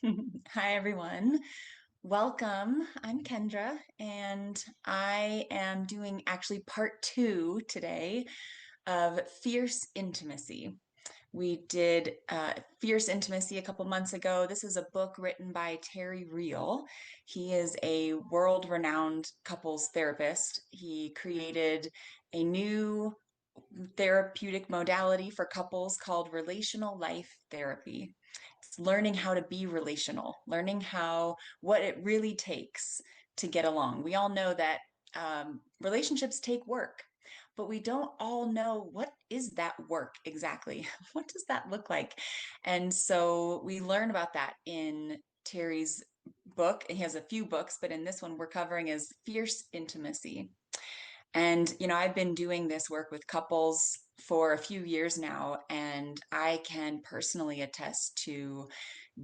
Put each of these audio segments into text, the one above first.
Hi, everyone. Welcome. I'm Kendra, and I am doing actually part two today of Fierce Intimacy. We did Fierce Intimacy a couple months ago. This is a book written by Terry Real. He is a world-renowned couples therapist. He created a new therapeutic modality for couples called relational life therapy. It's learning how to be relational, learning what it really takes to get along. We all know that relationships take work, but we don't all know what is that work exactly. What does that look like? And so we learn about that in Terry's book. He has a few books, but in this one we're covering is Fierce Intimacy. And, I've been doing this work with couples for a few years now, and I can personally attest to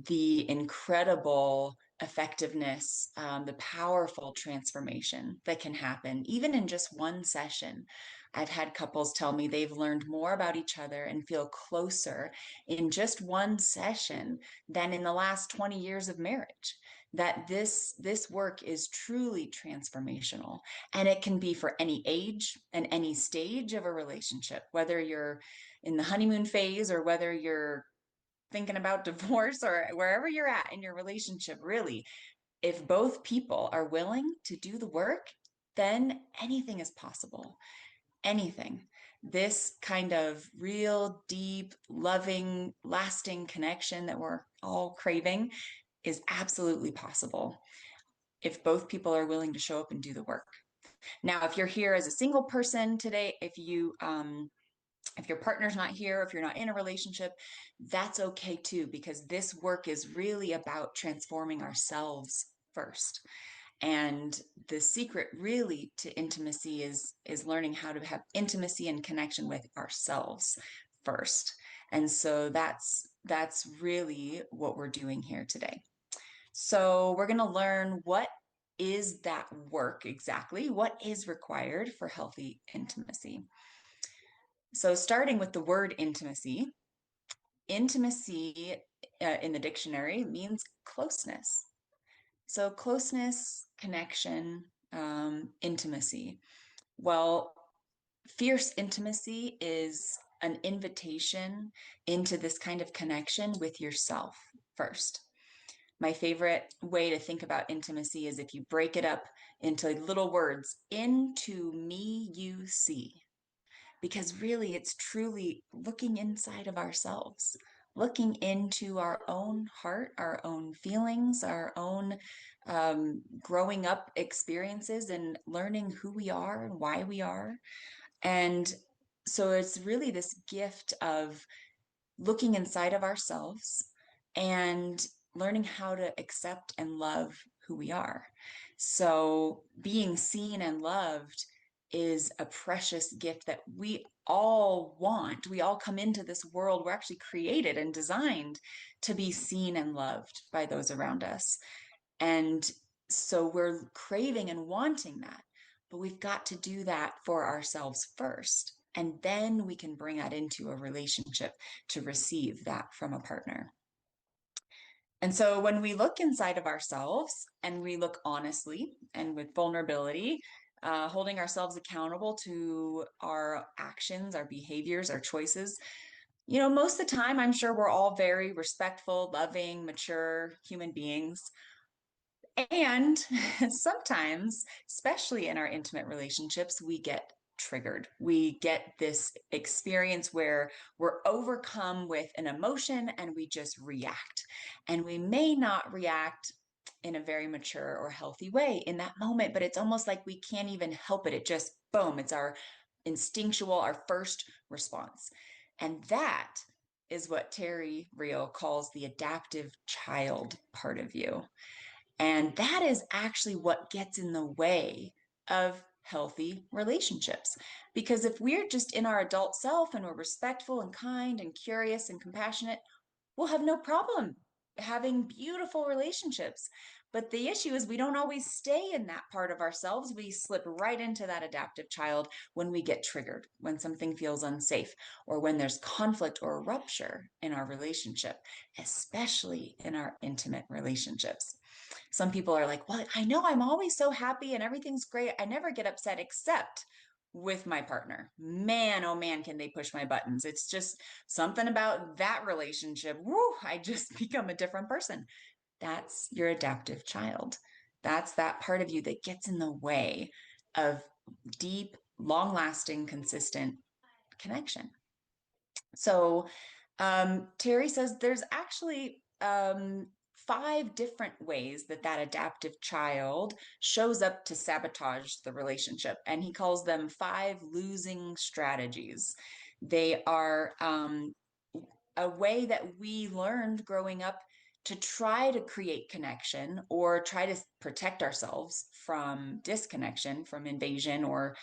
the incredible effectiveness, the powerful transformation that can happen even in just one session. I've had couples tell me they've learned more about each other and feel closer in just one session than in the last 20 years of marriage. That this work is truly transformational, and it can be for any age and any stage of a relationship, whether you're in the honeymoon phase or whether you're thinking about divorce or wherever you're at in your relationship. Really, if both people are willing to do the work, then anything is possible. Anything. This kind of real, deep, loving, lasting connection that we're all craving is absolutely possible if both people are willing to show up and do the work. Now, if you're here as a single person today, if your partner's not here, if you're not in a relationship, that's okay too, because this work is really about transforming ourselves first. And the secret really to intimacy is learning how to have intimacy and connection with ourselves first. And so that's really what we're doing here today. So we're going to learn what is that work exactly? What is required for healthy intimacy? So, starting with the word intimacy, intimacy in the dictionary means closeness. So, closeness, connection, intimacy. Well, fierce intimacy is an invitation into this kind of connection with yourself first. My favorite way to think about intimacy is if you break it up into little words, into me you see, because really it's truly looking inside of ourselves, looking into our own heart, our own feelings, our own growing up experiences, and learning who we are and why we are. And so it's really this gift of looking inside of ourselves and learning how to accept and love who we are. So being seen and loved is a precious gift that we all want. We all come into this world. We're actually created and designed to be seen and loved by those around us. And so we're craving and wanting that, but we've got to do that for ourselves first. And then we can bring that into a relationship to receive that from a partner. And so when we look inside of ourselves and we look honestly and with vulnerability, holding ourselves accountable to our actions, our behaviors, our choices, most of the time, I'm sure we're all very respectful, loving, mature human beings. And sometimes, especially in our intimate relationships, we get triggered. We get this experience where we're overcome with an emotion and we just react. And we may not react in a very mature or healthy way in that moment, but it's almost like we can't even help it. It just, boom, it's our instinctual, our first response. And that is what Terry Real calls the adaptive child part of you. And that is actually what gets in the way of healthy relationships. Because if we're just in our adult self and we're respectful and kind and curious and compassionate, we'll have no problem having beautiful relationships. But the issue is we don't always stay in that part of ourselves. We slip right into that adaptive child when we get triggered, when something feels unsafe, or when there's conflict or rupture in our relationship, especially in our intimate relationships. Some people are like, well, I know I'm always so happy and everything's great. I never get upset except with my partner. Man, oh man, can they push my buttons. It's just something about that relationship. Woo, I just become a different person. That's your adaptive child. That's that part of you that gets in the way of deep, long lasting, consistent connection. So Terry says there's actually 5 different ways that that adaptive child shows up to sabotage the relationship, and he calls them 5 losing strategies. They are a way that we learned growing up to try to create connection or try to protect ourselves from disconnection, from invasion or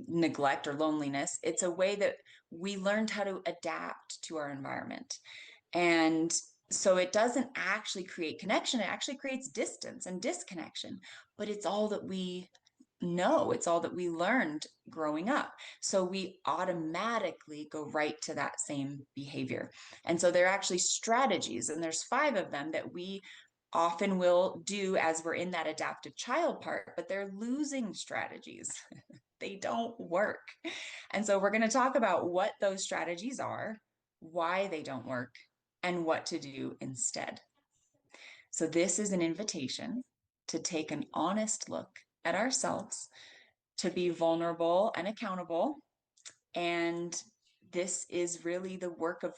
neglect or loneliness. It's a way that we learned how to adapt to our environment. And so it doesn't actually create connection, it actually creates distance and disconnection, but it's all that we know, it's all that we learned growing up. So we automatically go right to that same behavior. And so there are actually strategies, and there's 5 of them that we often will do as we're in that adaptive child part, but they're losing strategies. They don't work. And so we're going to talk about what those strategies are, why they don't work, and what to do instead. So this is an invitation to take an honest look at ourselves, to be vulnerable and accountable. And this is really the work of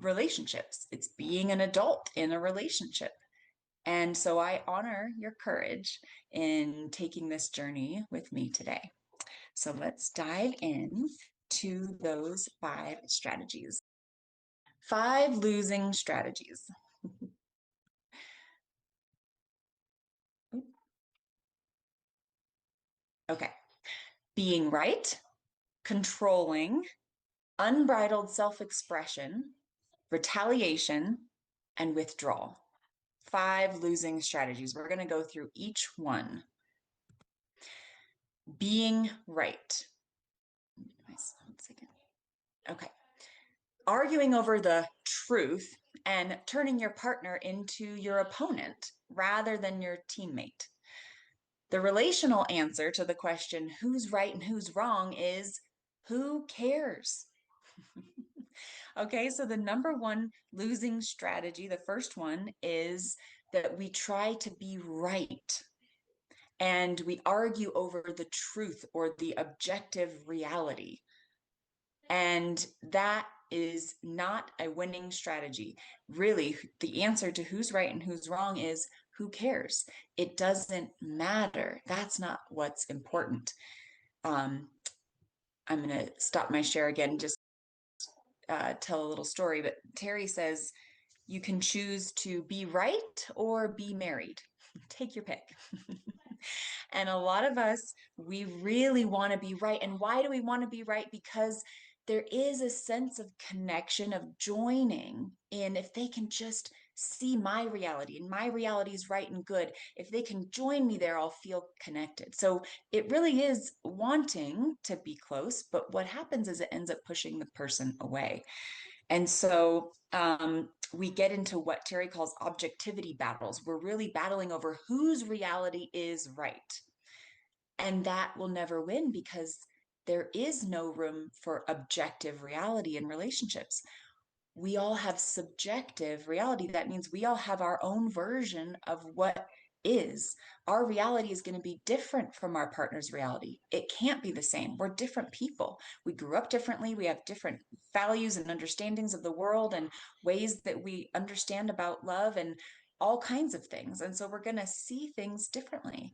relationships. It's being an adult in a relationship. And so I honor your courage in taking this journey with me today. So let's dive in to those 5 strategies. 5 losing strategies. Okay. Being right, controlling, unbridled self expression, retaliation, and withdrawal. 5 losing strategies. We're going to go through each one. Being right. One second. Okay. Arguing over the truth and turning your partner into your opponent rather than your teammate. The relational answer to the question, who's right and who's wrong, is who cares? Okay, so the number one losing strategy, the first one, is that we try to be right and we argue over the truth or the objective reality. And that is not a winning strategy. Really, the answer to who's right and who's wrong is who cares? It doesn't matter. That's not what's important. I'm going to stop my share again, just tell a little story. But Terry says, you can choose to be right or be married. Take your pick. And a lot of us, we really want to be right. And why do we want to be right? Because there is a sense of connection, of joining in. If they can just see my reality and my reality is right and good, if they can join me there, I'll feel connected. So it really is wanting to be close, but what happens is it ends up pushing the person away. And so we get into what Terry calls objectivity battles. We're really battling over whose reality is right. And that will never win because there is no room for objective reality in relationships. We all have subjective reality. That means we all have our own version of what is. Our reality is going to be different from our partner's reality. It can't be the same. We're different people. We grew up differently. We have different values and understandings of the world and ways that we understand about love and all kinds of things. And so we're going to see things differently.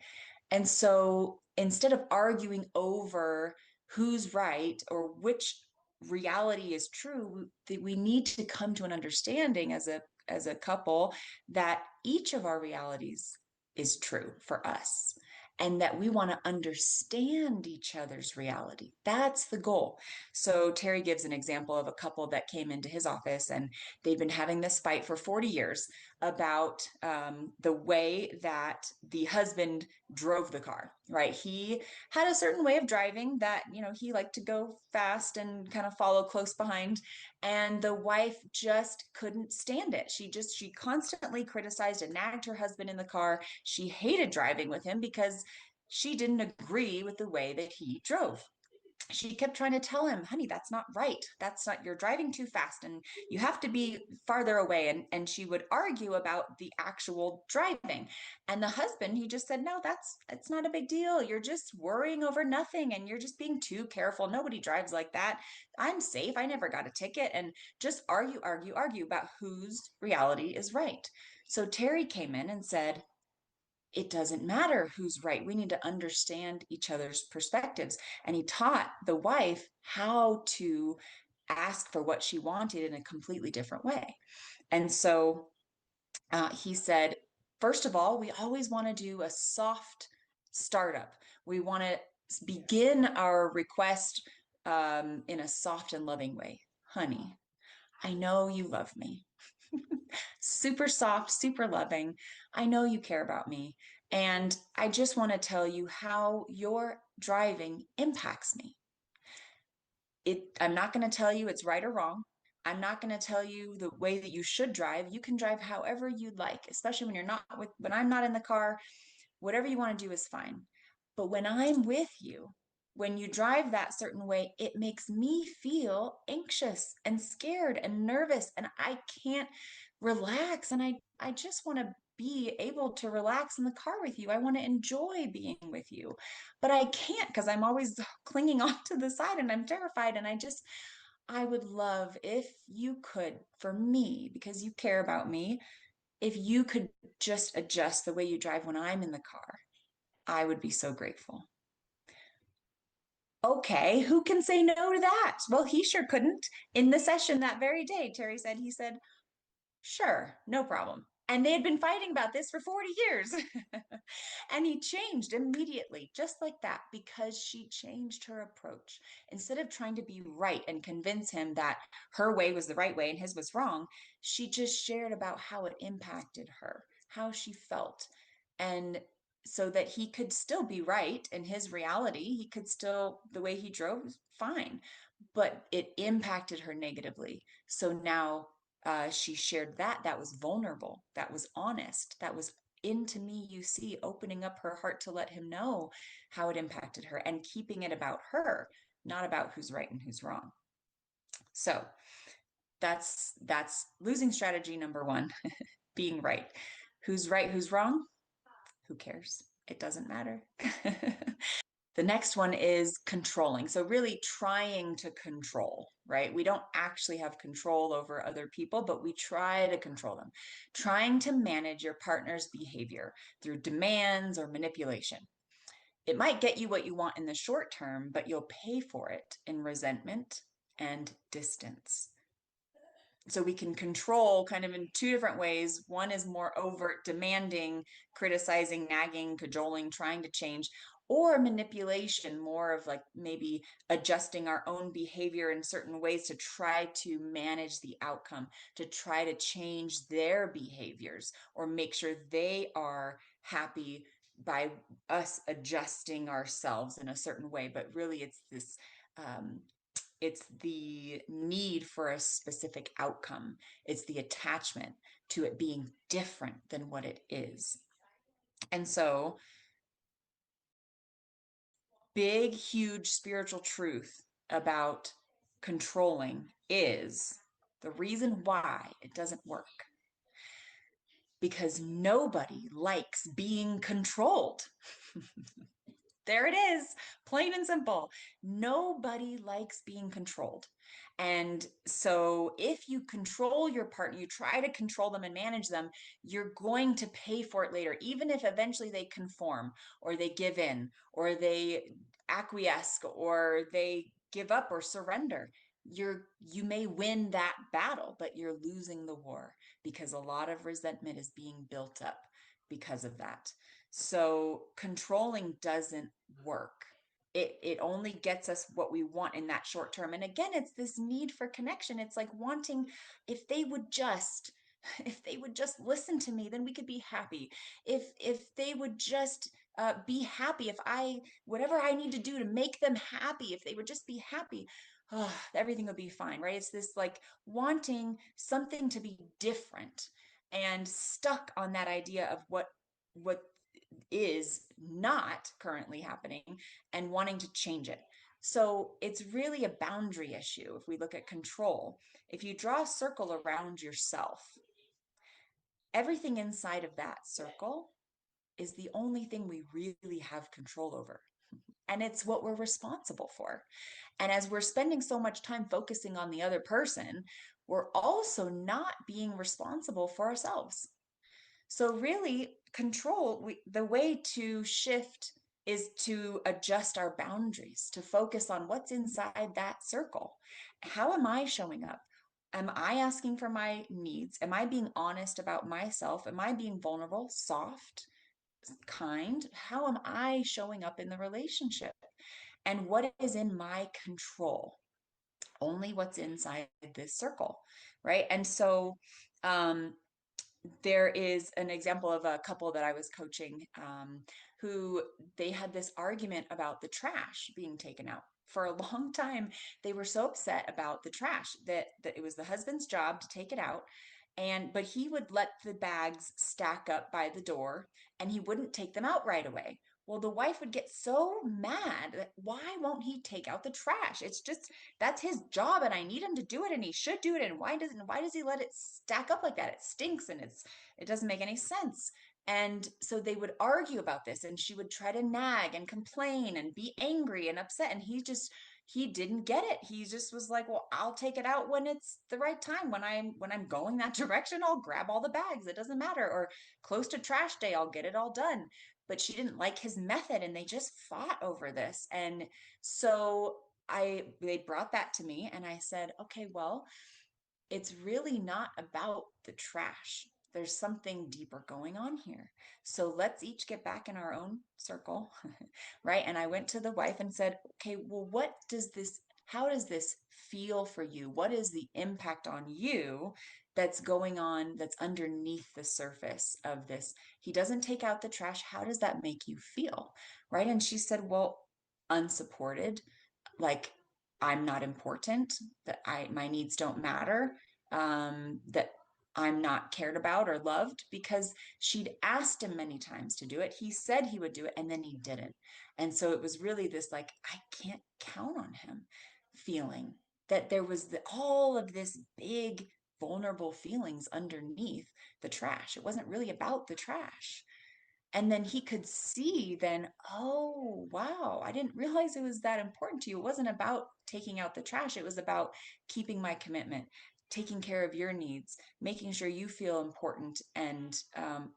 And so instead of arguing over who's right or which reality is true, we need to come to an understanding as a couple that each of our realities is true for us and that we want to understand each other's reality. That's the goal. So Terry gives an example of a couple that came into his office and they've been having this fight for 40 years. about the way that the husband drove the car, right? He had a certain way of driving that, he liked to go fast and kind of follow close behind. And the wife just couldn't stand it. She constantly criticized and nagged her husband in the car. She hated driving with him because she didn't agree with the way that he drove. She kept trying to tell him, honey, that's not right. That's not, you're driving too fast and you have to be farther away. And she would argue about the actual driving. And the husband, he just said, no, it's not a big deal. You're just worrying over nothing and you're just being too careful. Nobody drives like that. I'm safe. I never got a ticket. And just argue, argue, argue about whose reality is right. So Terry came in and said, it doesn't matter who's right. We need to understand each other's perspectives. And he taught the wife how to ask for what she wanted in a completely different way. And so he said, first of all, we always want to do a soft startup. We want to begin our request in a soft and loving way. Honey, I know you love me. Super soft, super loving. I know you care about me. And I just want to tell you how your driving impacts me. I'm not going to tell you it's right or wrong. I'm not going to tell you the way that you should drive. You can drive however you'd like, especially when I'm not in the car. Whatever you want to do is fine. But when I'm with you, when you drive that certain way, it makes me feel anxious and scared and nervous, and I can't relax. And I just want to be able to relax in the car with you. I want to enjoy being with you, but I can't because I'm always clinging on to the side and I'm terrified. And I would love if you could, for me, because you care about me, if you could just adjust the way you drive when I'm in the car. I would be so grateful. Okay, who can say no to that? Well, he sure couldn't. In the session that very day, Terry said, he said, sure, no problem. And they had been fighting about this for 40 years. And he changed immediately, just like that, because she changed her approach. Instead of trying to be right and convince him that her way was the right way and his was wrong, she just shared about how it impacted her, how she felt. And so that he could still be right in his reality, he could still, the way he drove was fine, but it impacted her negatively. So now she shared that was vulnerable, that was honest, that was into me, you see, opening up her heart to let him know how it impacted her and keeping it about her, not about who's right and who's wrong. So that's losing strategy number one, being right. Who's right, who's wrong? Who cares? It doesn't matter. The next one is controlling. So, really trying to control, right? We don't actually have control over other people, but we try to control them. Trying to manage your partner's behavior through demands or manipulation. It might get you what you want in the short term, but you'll pay for it in resentment and distance. So we can control kind of in two different ways. One is more overt, demanding, criticizing, nagging, cajoling, trying to change, or manipulation, more of like maybe adjusting our own behavior in certain ways to try to manage the outcome, to try to change their behaviors or make sure they are happy by us adjusting ourselves in a certain way. But really, it's the need for a specific outcome. It's the attachment to it being different than what it is. And so, big, huge spiritual truth about controlling is the reason why it doesn't work because nobody likes being controlled. There it is, plain and simple. Nobody likes being controlled. And so, if you control your partner, you try to control them and manage them, you're going to pay for it later, even if eventually they conform or they give in or they acquiesce or they give up or surrender. You may win that battle, but you're losing the war because a lot of resentment is being built up because of that. So controlling doesn't work. It only gets us what we want in that short term. And again, it's this need for connection. It's like wanting, if they would just If they would just listen to me, then we could be happy. If they would just be happy, if I whatever I need to do to make them happy, if they would just be happy, everything would be fine, right? It's this like wanting something to be different and stuck on that idea of what is not currently happening and wanting to change it. So it's really a boundary issue. If we look at control, if you draw a circle around yourself, everything inside of that circle is the only thing we really have control over. And it's what we're responsible for. And as we're spending so much time focusing on the other person, we're also not being responsible for ourselves. So really, the way to shift is to adjust our boundaries, to focus on what's inside that circle. How am I showing up? Am I asking for my needs? Am I being honest about myself? Am I being vulnerable, soft, kind? How am I showing up in the relationship? And what is in my control? Only what's inside this circle, right? And so, um, there is an example of a couple that I was coaching, who they had this argument about the trash being taken out. For a long time, they were so upset about the trash that it was the husband's job to take it out. But he would let the bags stack up by the door and he wouldn't take them out right away. Well, the wife would get so mad that why won't he take out the trash? It's just that's his job and I need him to do it and he should do it. And why does he let it stack up like that? It stinks and it doesn't make any sense. And so they would argue about this and she would try to nag and complain and be angry and upset. And he didn't get it. He just was like, well, I'll take it out when it's the right time. When I'm going that direction, I'll grab all the bags. It doesn't matter. Or close to trash day, I'll get it all done. But she didn't like his method and they just fought over this. And so they brought that to me and I said, okay, well, it's really not about the trash. There's something deeper going on here. So let's each get back in our own circle, right? And I went to the wife and said, okay, well, how does this feel for you? What is the impact on you that's going on, that's underneath the surface of this? He doesn't take out the trash. How does that make you feel? Right. And she said, well, unsupported, like I'm not important, that my needs don't matter, that I'm not cared about or loved because she'd asked him many times to do it. He said he would do it and then he didn't. And so it was really this like, I can't count on him feeling that there was all of this big vulnerable feelings underneath the trash. It wasn't really about the trash. And then he could see then, oh, wow, I didn't realize it was that important to you. It wasn't about taking out the trash. It was about keeping my commitment, taking care of your needs, making sure you feel important and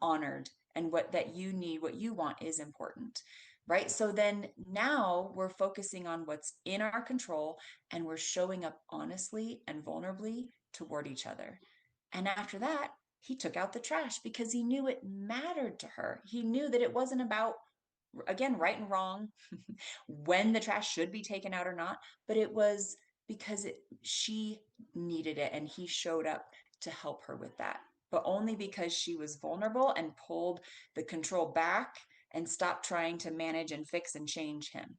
honored, and what that you need, what you want is important. Right. So then now we're focusing on what's in our control and we're showing up honestly and vulnerably toward each other. And after that, he took out the trash because he knew it mattered to her. He knew that it wasn't about, again, right and wrong, when the trash should be taken out or not, but it was because she needed it and he showed up to help her with that. But only because she was vulnerable and pulled the control back and stopped trying to manage and fix and change him.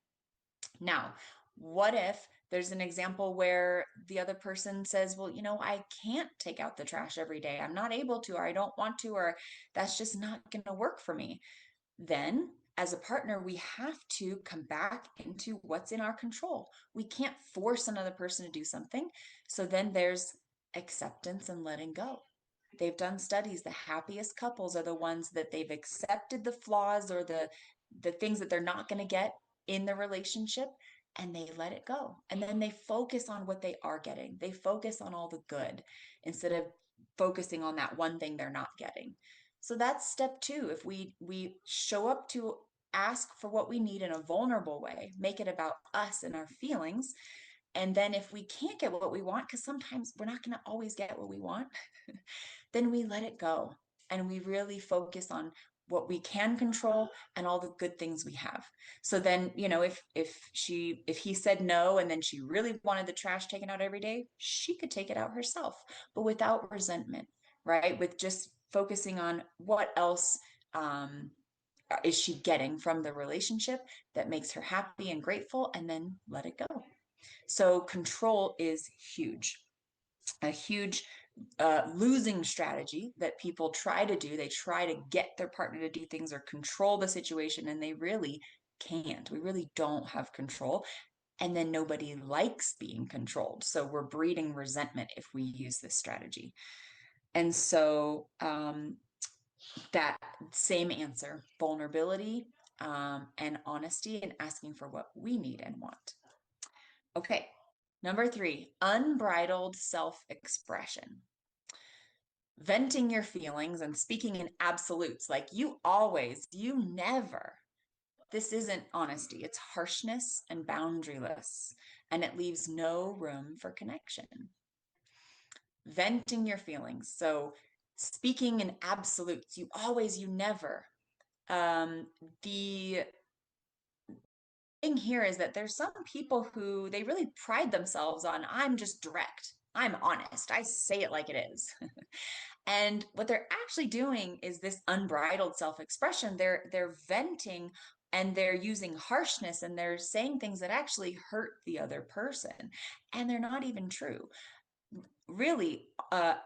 Now, what if there's an example where the other person says, well, I can't take out the trash every day. I'm not able to, or I don't want to, or that's just not going to work for me. Then, as a partner, we have to come back into what's in our control. We can't force another person to do something. So then there's acceptance and letting go. They've done studies. The happiest couples are the ones that they've accepted the flaws or the things that they're not going to get in the relationship and they let it go. And then they focus on what they are getting. They focus on all the good instead of focusing on that one thing they're not getting. So that's step 2. If we show up to ask for what we need in a vulnerable way, make it about us and our feelings, and then if we can't get what we want, because sometimes we're not going to always get what we want, then we let it go and we really focus on what we can control and all the good things we have. So then, if he said no and then she really wanted the trash taken out every day, she could take it out herself, but without resentment, right? With just focusing on what else um, is she getting from the relationship that makes her happy and grateful, and then let it go. So control is huge. A huge losing strategy that people try to do. They try to get their partner to do things or control the situation, and they really can't. We really don't have control. And then nobody likes being controlled. So we're breeding resentment if we use this strategy. And so that same answer, vulnerability and honesty, and asking for what we need and want. Okay, number 3, unbridled self expression. Venting your feelings and speaking in absolutes, like you always, you never. This isn't honesty, it's harshness and boundaryless, and it leaves no room for connection. Venting your feelings. So speaking in absolutes, you always, you never. Um, the thing here is that there's some people who they really pride themselves on, I'm just direct. I'm honest. I say it like it is. And what they're actually doing is this unbridled self-expression. They're venting and they're using harshness and they're saying things that actually hurt the other person. And they're not even true. Really,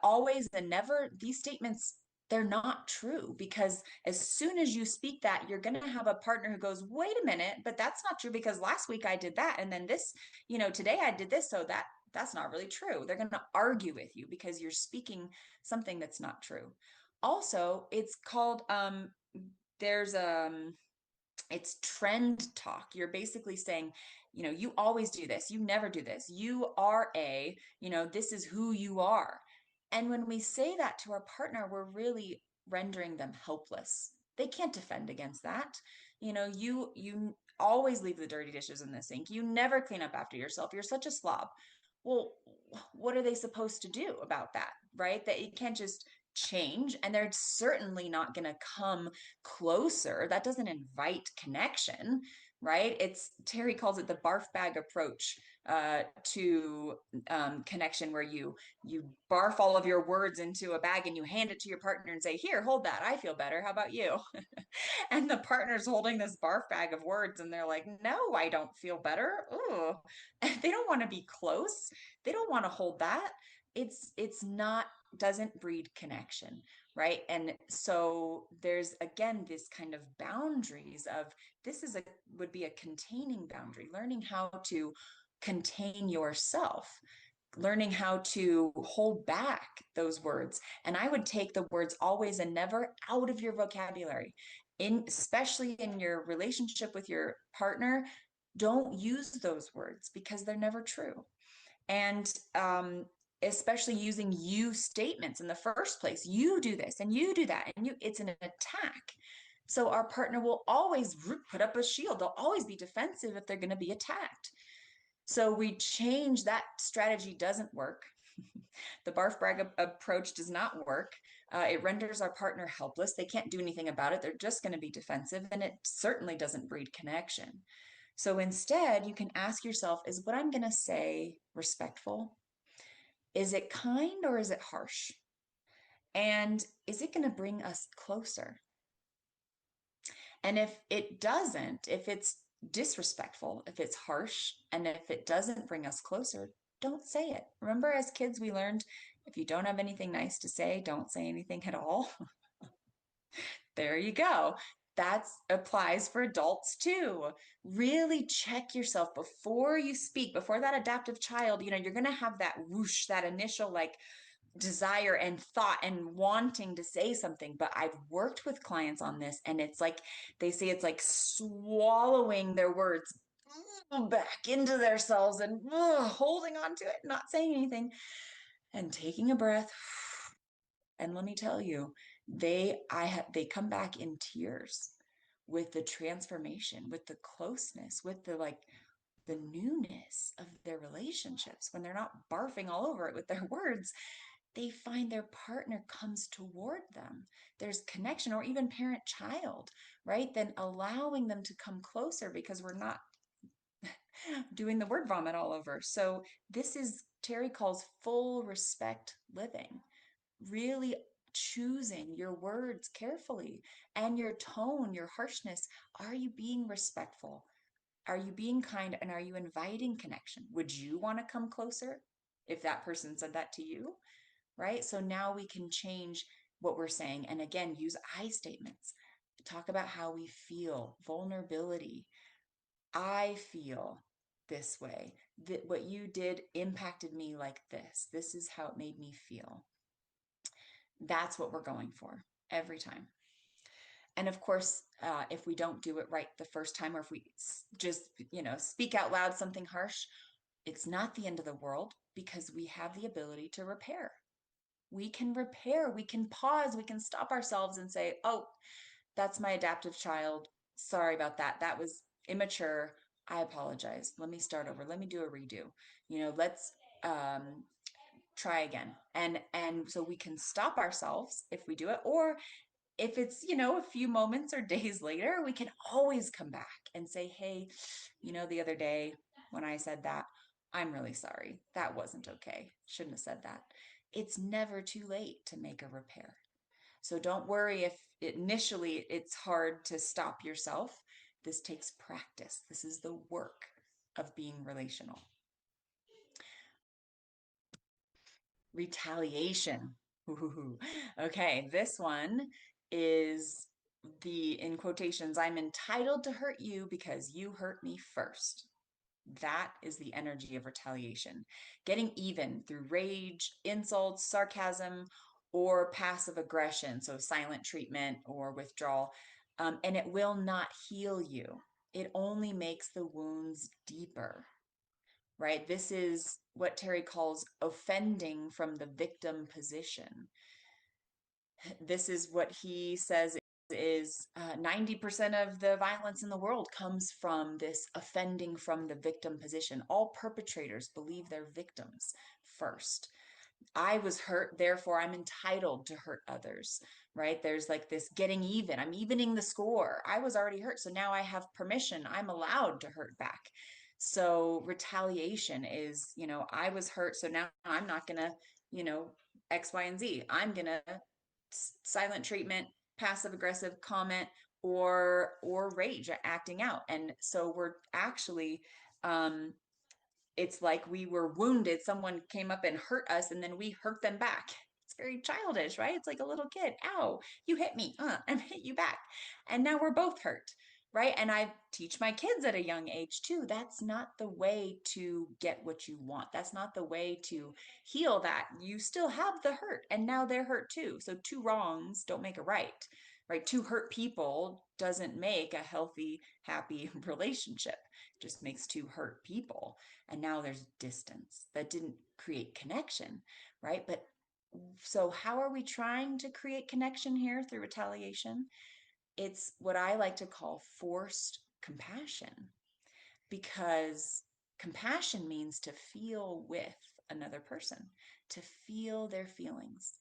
always and never, these statements, they're not true, because as soon as you speak that, you're going to have a partner who goes, wait a minute, but that's not true because last week I did that. And then this, today I did this. So that's not really true. They're going to argue with you because you're speaking something that's not true. Also, it's called, there's, it's trend talk. You're basically saying, you always do this, you never do this, you are this is who you are. And when we say that to our partner, we're really rendering them helpless. They can't defend against that. You always leave the dirty dishes in the sink, you never clean up after yourself, you're such a slob. Well, what are they supposed to do about that, right? That you can't just change, and they're certainly not going to come closer. That doesn't invite connection, right? It's Terry calls it the barf bag approach to connection, where you barf all of your words into a bag and you hand it to your partner and say, here, hold that, I feel better, how about you? And the partner's holding this barf bag of words and they're like, no, I don't feel better. Ooh. And they don't want to be close, they don't want to hold that. It's not, doesn't breed connection, right? And so there's again this kind of boundaries of, this is a would be a containing boundary, learning how to contain yourself, learning how to hold back those words. And I would take the words always and never out of your vocabulary, in especially in your relationship with your partner. Don't use those words because they're never true. And especially using you statements in the first place, you do this and you do that, and it's an attack. So our partner will always put up a shield, they'll always be defensive if they're going to be attacked. So we change that. Strategy doesn't work. The barf brag approach does not work. It renders our partner helpless. They can't do anything about it. They're just going to be defensive, and it certainly doesn't breed connection. So instead, you can ask yourself, is what I'm going to say respectful? Is it kind or is it harsh? And is it going to bring us closer? And if it doesn't, if it's disrespectful, if it's harsh, and if it doesn't bring us closer, don't say it. Remember, as kids, we learned if you don't have anything nice to say, don't say anything at all. There you go. That applies for adults too. Really check yourself before you speak, before that adaptive child, you're going to have that whoosh, that initial like desire and thought and wanting to say something. But I've worked with clients on this, and it's like they say it's like swallowing their words back into themselves and holding on to it, not saying anything, and taking a breath. And let me tell you, they come back in tears with the transformation, with the closeness, with the like the newness of their relationships. When they're not barfing all over it with their words, they find their partner comes toward them. There's connection, or even parent child, right? Then allowing them to come closer because we're not doing the word vomit all over. So this is, Terry calls full respect living. Really choosing your words carefully and your tone, your harshness. Are you being respectful? Are you being kind? And are you inviting connection? Would you want to come closer if that person said that to you? Right? So now we can change what we're saying. And again, use I statements. Talk about how we feel, vulnerability. I feel this way. That what you did impacted me like this. This is how it made me feel. That's what we're going for every time. And of course, if we don't do it right the first time, or if we just, speak out loud something harsh, it's not the end of the world because we have the ability to repair. We can repair, we can pause, we can stop ourselves and say, oh, that's my adaptive child. Sorry about that. That was immature. I apologize. Let me start over. Let me do a redo. Let's um, try again. And so we can stop ourselves if we do it, or if it's, a few moments or days later, we can always come back and say, hey, the other day when I said that, I'm really sorry. That wasn't okay. Shouldn't have said that. It's never too late to make a repair. So don't worry if initially it's hard to stop yourself. This takes practice. This is the work of being relational. Retaliation. Ooh. Okay, this one is in quotations, I'm entitled to hurt you because you hurt me first. That is the energy of retaliation. Getting even through rage, insults, sarcasm, or passive aggression, so silent treatment or withdrawal. And it will not heal you. It only makes the wounds deeper, right? This is what Terry calls offending from the victim position. This is what he says is 90% of the violence in the world comes from this offending from the victim position. All perpetrators believe they're victims first. I was hurt, therefore I'm entitled to hurt others, right? There's like this getting even. I'm evening the score. I was already hurt, so now I have permission. I'm allowed to hurt back. So retaliation is, I was hurt, so now I'm not gonna, you know, X, Y, and Z. I'm gonna silent treatment, passive aggressive comment, or rage, acting out. And so we're actually it's like we were wounded. Someone came up and hurt us, and then we hurt them back. It's very childish, right? It's like a little kid. Ow, you hit me. I'm hit you back. And now we're both hurt, right? And I teach my kids at a young age too. That's not the way to get what you want. That's not the way to heal that. You still have the hurt, and now they're hurt too. So two wrongs don't make a right, right? Two hurt people doesn't make a healthy, happy relationship. It just makes two hurt people, and now there's distance that didn't create connection, right? But so how are we trying to create connection here through retaliation? It's what I like to call forced compassion, because compassion means to feel with another person, to feel their feelings.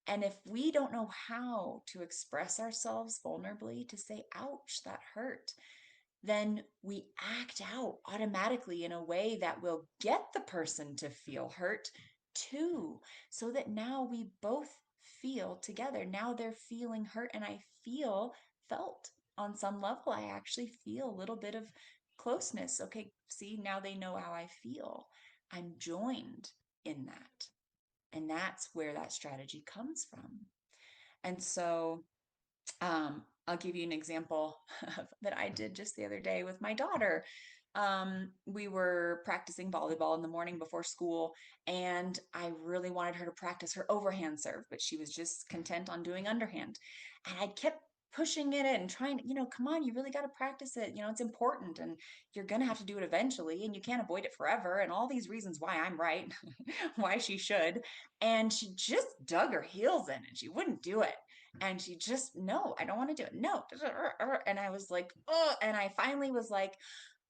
And if we don't know how to express ourselves vulnerably, to say, ouch, that hurt, then we act out automatically in a way that will get the person to feel hurt too. So that now we both feel together. Now they're feeling hurt, and I feel felt on some level. I actually feel a little bit of closeness. Okay, see, now they know how I feel. I'm joined in that. And that's where that strategy comes from. And so I'll give you an example that I did just the other day with my daughter. We were practicing volleyball in the morning before school, and I really wanted her to practice her overhand serve, but she was just content on doing underhand. And I kept pushing it and trying to, come on, you really got to practice it. It's important, and you're going to have to do it eventually, and you can't avoid it forever. And all these reasons why I'm right, why she should. And she just dug her heels in and she wouldn't do it. And she just, no, I don't want to do it. No. And I was like, oh, and I finally was like,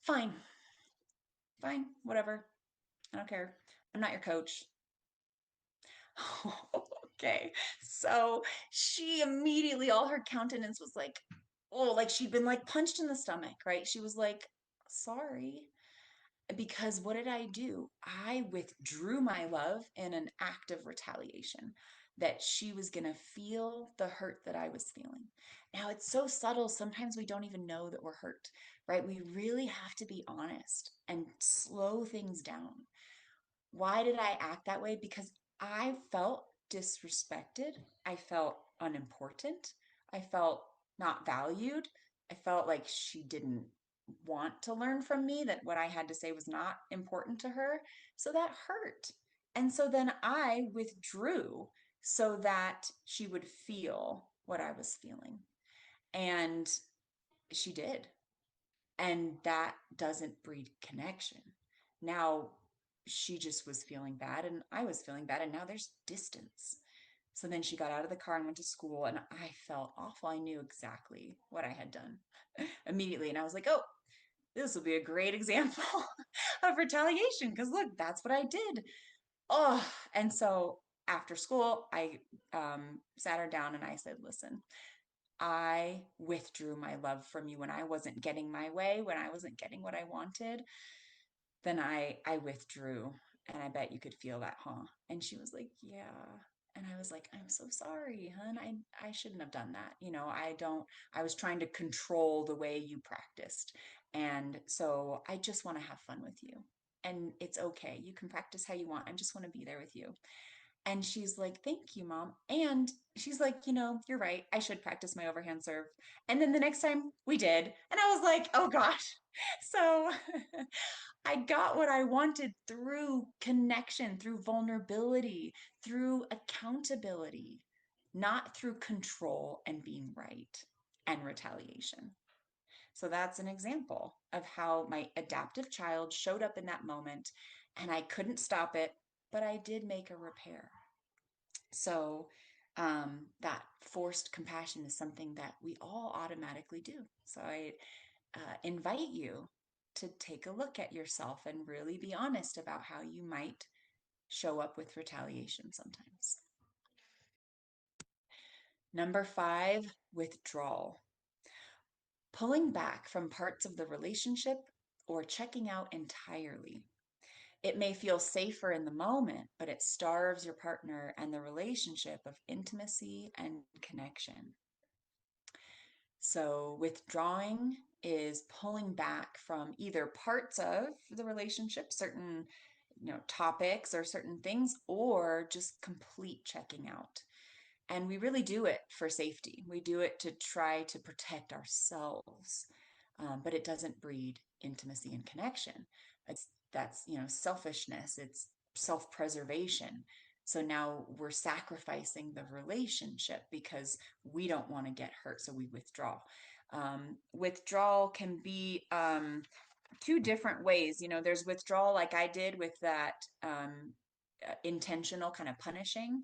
fine, fine, whatever. I don't care. I'm not your coach. Okay. So she immediately, all her countenance was like, oh, like she'd been like punched in the stomach, right? She was like, sorry. Because what did I do? I withdrew my love in an act of retaliation. that she was going to feel the hurt that I was feeling. Now, it's so subtle, sometimes we don't even know that we're hurt, right? We really have to be honest and slow things down. Why did I act that way? Because I felt disrespected. I felt unimportant. I felt not valued. I felt like she didn't want to learn from me, that what I had to say was not important to her. So that hurt. And so then I withdrew so that she would feel what I was feeling. And she did. And that doesn't breed connection. Now she just was feeling bad and I was feeling bad, and now there's distance. So then she got out of the car and went to school, and I felt awful. I knew exactly what I had done immediately. And I was like, oh, this will be a great example of retaliation because look, that's what I did. Oh, and so after school, I sat her down and I said, listen, I withdrew my love from you when I wasn't getting my way, when I wasn't getting what I wanted. Then I withdrew, and I bet you could feel that, huh? And she was like, yeah. And I was like, I'm so sorry, hon. I shouldn't have done that. I was trying to control the way you practiced. And so I just want to have fun with you. And it's okay. You can practice how you want. I just want to be there with you. And she's like, thank you, mom. And she's like, you're right. I should practice my overhand serve. And then the next time we did. And I was like, oh gosh. So I got what I wanted through connection, through vulnerability, through accountability, not through control and being right and retaliation. So that's an example of how my adaptive child showed up in that moment, and I couldn't stop it, but I did make a repair. So that forced compassion is something that we all automatically do. So I invite you to take a look at yourself and really be honest about how you might show up with retaliation sometimes. Number 5, withdrawal. Pulling back from parts of the relationship or checking out entirely. It may feel safer in the moment, but it starves your partner and the relationship of intimacy and connection. So, withdrawing is pulling back from either parts of the relationship, certain topics or certain things, or just complete checking out. And we really do it for safety. We do it to try to protect ourselves, but it doesn't breed intimacy and connection. That's selfishness. It's self-preservation. So now we're sacrificing the relationship because we don't want to get hurt, so we withdraw. Withdrawal can be two different ways. There's withdrawal like I did with that intentional kind of punishing.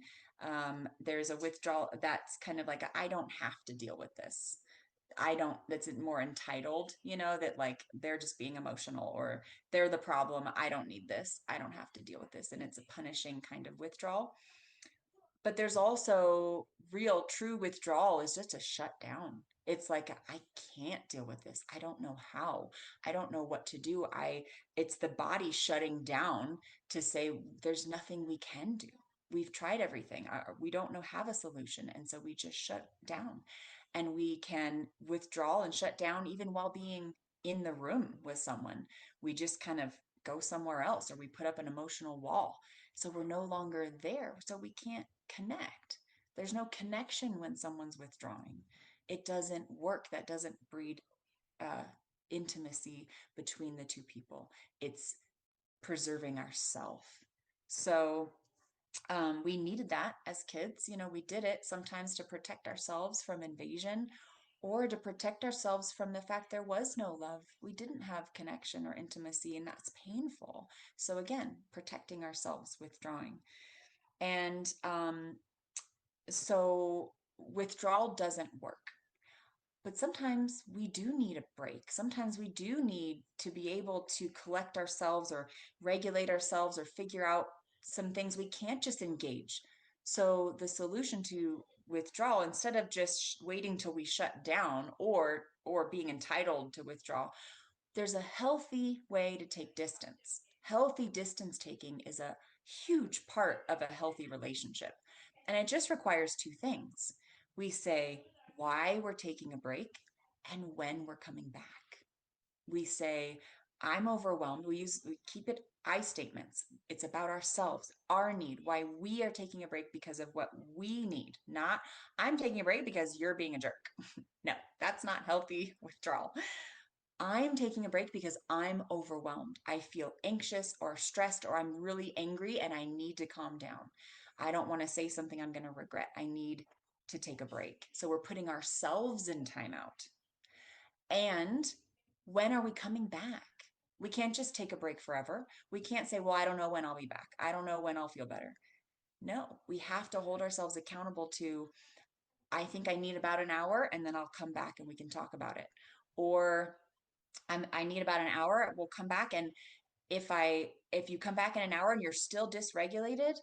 There's a withdrawal that's kind of like I don't have to deal with this. I don't, that's more entitled, that like they're just being emotional or they're the problem. I don't need this. I don't have to deal with this. And it's a punishing kind of withdrawal. But there's also real true withdrawal is just a shut down. It's like I can't deal with this. I don't know how. I don't know what to do. It's the body shutting down to say there's nothing we can do. We've tried everything. We don't know have a solution, and so we just shut down. And we can withdraw and shut down even while being in the room with someone. We just kind of go somewhere else, or we put up an emotional wall. So we're no longer there. So we can't connect. There's no connection when someone's withdrawing. It doesn't work. That doesn't breed uh, intimacy between the two people. It's preserving ourself. So we needed that as kids. We did it sometimes to protect ourselves from invasion or to protect ourselves from the fact there was no love. We didn't have connection or intimacy, and that's painful. So, again, protecting ourselves, withdrawing. And so withdrawal doesn't work. But sometimes we do need a break. Sometimes we do need to be able to collect ourselves or regulate ourselves or figure out some things we can't just engage. So the solution to withdrawal, instead of just waiting till we shut down or being entitled to withdraw, there's a healthy way to take distance. Healthy distance taking is a huge part of a healthy relationship And it just requires two things. We say why we're taking a break and when we're coming back. We say, I'm overwhelmed. We keep it I statements. It's about ourselves, our need, why we are taking a break because of what we need, not I'm taking a break because you're being a jerk. No, that's not healthy withdrawal. I'm taking a break because I'm overwhelmed. I feel anxious or stressed, or I'm really angry and I need to calm down. I don't want to say something I'm going to regret. I need to take a break. So we're putting ourselves in timeout. And when are we coming back? We can't just take a break forever. We can't say, well, I don't know when I'll be back. I don't know when I'll feel better. No, we have to hold ourselves accountable to, I think I need about an hour and then I'll come back and we can talk about it. Or I need about an hour, we'll come back. And if you come back in an hour and you're still dysregulated,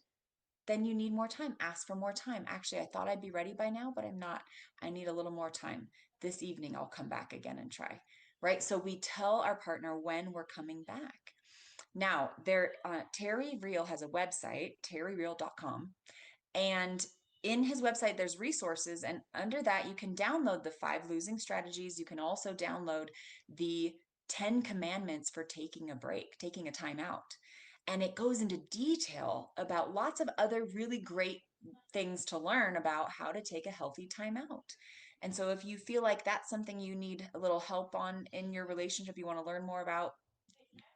then you need more time. Ask for more time. Actually, I thought I'd be ready by now, but I'm not. I need a little more time. This evening, I'll come back again and try. Right. So we tell our partner when we're coming back. Now, Terry Real has a website, terryreal.com. And in his website, there's resources. And under that, you can download the 5 losing strategies. You can also download the 10 commandments for taking a break, taking a time out. And it goes into detail about lots of other really great things to learn about how to take a healthy time out. And so if you feel like that's something you need a little help on in your relationship, you want to learn more about,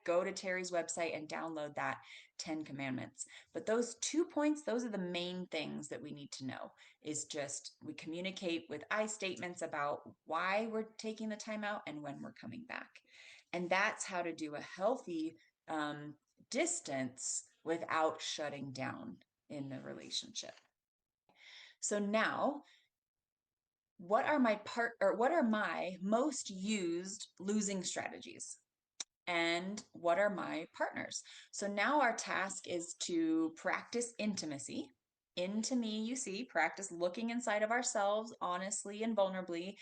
go to Terry's website and download that 10 commandments. But those 2 points, those are the main things that we need to know, is just we communicate with I statements about why we're taking the time out and when we're coming back. And that's how to do a healthy distance without shutting down in the relationship. So now, what are my most used losing strategies? And what are my partners? So now our task is to practice intimacy. Into me, you see, practice looking inside of ourselves honestly and vulnerably,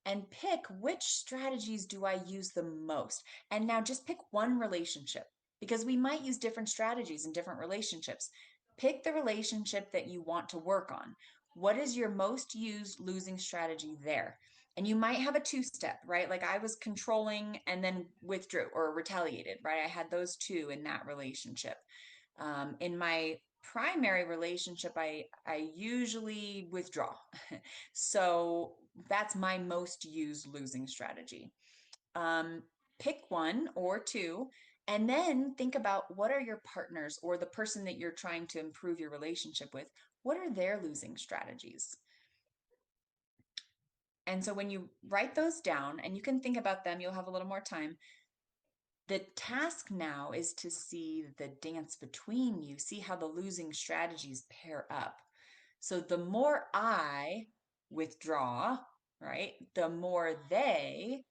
and pick which strategies do I use the most. And now just pick one relationship, because we might use different strategies in different relationships. Pick the relationship that you want to work on. What is your most used losing strategy there? And you might have a 2-step, right? Like I was controlling and then withdrew or retaliated, right? I had those two in that relationship. In my primary relationship, I usually withdraw. So that's my most used losing strategy. Um, Pick one or two, and then think about what are your partners or the person that you're trying to improve your relationship with, what are their losing strategies? And so when you write those down and you can think about them, you'll have a little more time. The task now is to see the dance between you, see how the losing strategies pair up. So the more I withdraw, right, the more they,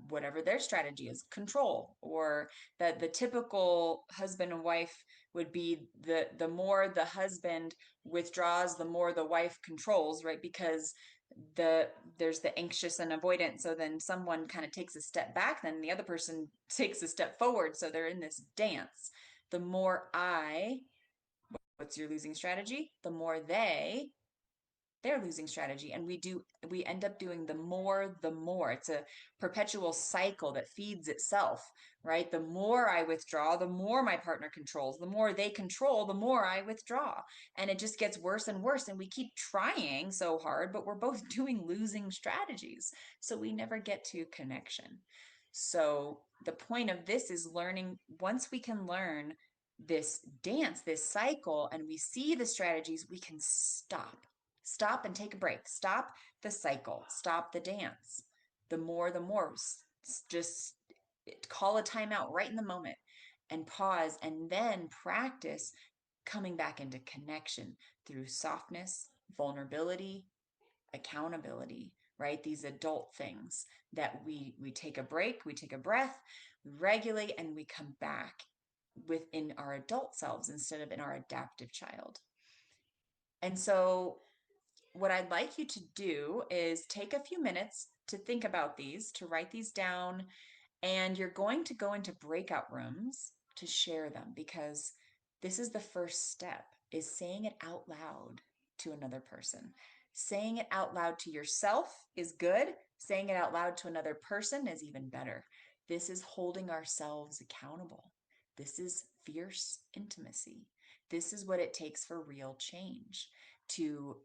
whatever their strategy is, control. Or that the typical husband and wife would be the more the husband withdraws, the more the wife controls, right? Because there's the anxious and avoidant, so then someone kind of takes a step back, then the other person takes a step forward, so they're in this dance. The more I, what's your losing strategy? The more their losing strategy. And we end up doing the more. It's a perpetual cycle that feeds itself, right? The more I withdraw, the more my partner controls. The more they control, the more I withdraw. And it just gets worse and worse. And we keep trying so hard, but we're both doing losing strategies. So we never get to connection. So the point of this is learning, once we can learn this dance, this cycle, and we see the strategies, we can stop and take a break, stop the cycle, stop the dance. The more, just call a timeout right in the moment and pause, and then practice coming back into connection through softness, vulnerability, accountability, right? These adult things that we take a break, we take a breath, we regulate, and we come back within our adult selves instead of in our adaptive child. And so what I'd like you to do is take a few minutes to think about these, to write these down, and you're going to go into breakout rooms to share them, because this is the first step. is saying it out loud to another person. Saying it out loud to yourself is good. Saying it out loud to another person is even better. This is holding ourselves accountable. This is fierce intimacy. This is what it takes for real change to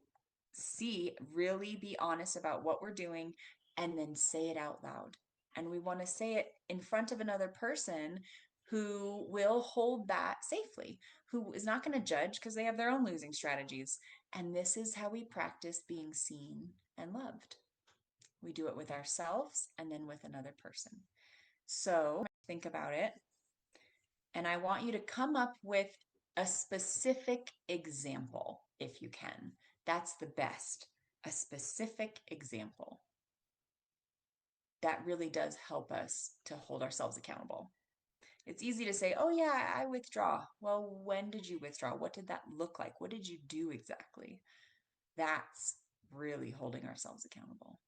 really be honest about what we're doing, and then say it out loud. And we want to say it in front of another person who will hold that safely, who is not going to judge because they have their own losing strategies. And this is how we practice being seen and loved. We do it with ourselves and then with another person. So think about it. And I want you to come up with a specific example if you can. That's the best. A specific example. That really does help us to hold ourselves accountable. It's easy to say, oh, yeah, I withdraw. Well, when did you withdraw? What did that look like? What did you do exactly? That's really holding ourselves accountable.